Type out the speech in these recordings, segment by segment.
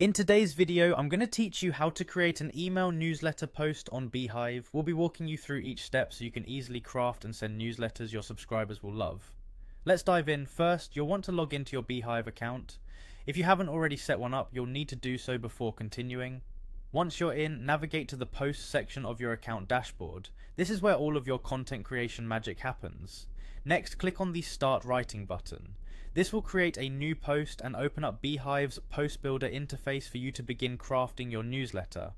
In today's video, I'm going to teach you how to create an email newsletter post on Beehiiv. We'll be walking you through each step so you can easily craft and send newsletters your subscribers will love. Let's dive in. First, you'll want to log into your Beehiiv account. If you haven't already set one up, you'll need to do so before continuing. Once you're in, navigate to the post section of your account dashboard. This is where all of your content creation magic happens. Next, click on the Start Writing button. This will create a new post and open up Beehiiv's post builder interface for you to begin crafting your newsletter.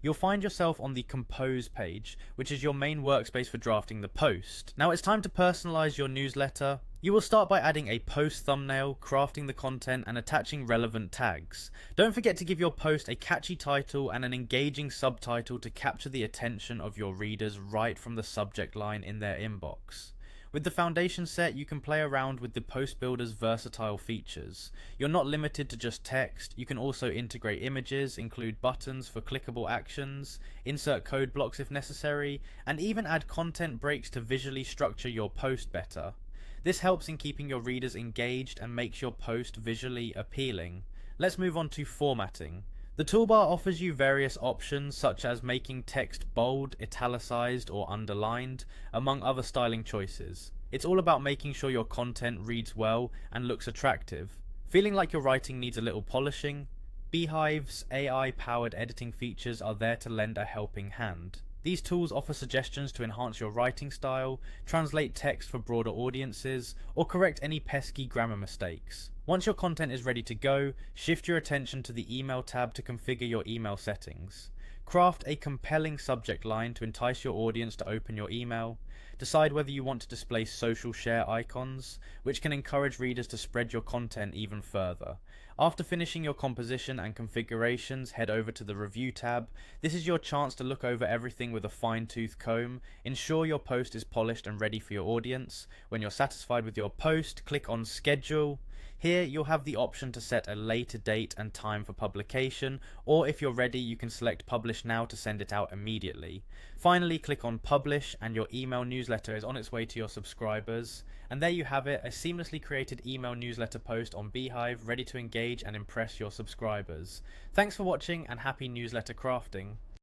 You'll find yourself on the Compose page, which is your main workspace for drafting the post. Now it's time to personalize your newsletter. You will start by adding a post thumbnail, crafting the content, and attaching relevant tags. Don't forget to give your post a catchy title and an engaging subtitle to capture the attention of your readers right from the subject line in their inbox. With the foundation set, you can play around with the post builder's versatile features. You're not limited to just text. You can also integrate images, include buttons for clickable actions, insert code blocks if necessary, and even add content breaks to visually structure your post better. This helps in keeping your readers engaged and makes your post visually appealing. Let's move on to formatting. The toolbar offers you various options such as making text bold, italicized, or underlined, among other styling choices. It's all about making sure your content reads well and looks attractive. Feeling like your writing needs a little polishing? Beehiiv's AI-powered editing features are there to lend a helping hand. These tools offer suggestions to enhance your writing style, translate text for broader audiences, or correct any pesky grammar mistakes. Once your content is ready to go, shift your attention to the Email tab to configure your email settings. Craft a compelling subject line to entice your audience to open your email. Decide whether you want to display social share icons, which can encourage readers to spread your content even further. After finishing your composition and configurations, head over to the Review tab. This is your chance to look over everything with a fine-tooth comb. Ensure your post is polished and ready for your audience. When you're satisfied with your post, click on Schedule. Here you'll have the option to set a later date and time for publication, or if you're ready you can select Publish Now to send it out immediately. Finally, click on Publish and your email newsletter is on its way to your subscribers. And there you have it, a seamlessly created email newsletter post on Beehiiv ready to engage and impress your subscribers. Thanks for watching and happy newsletter crafting.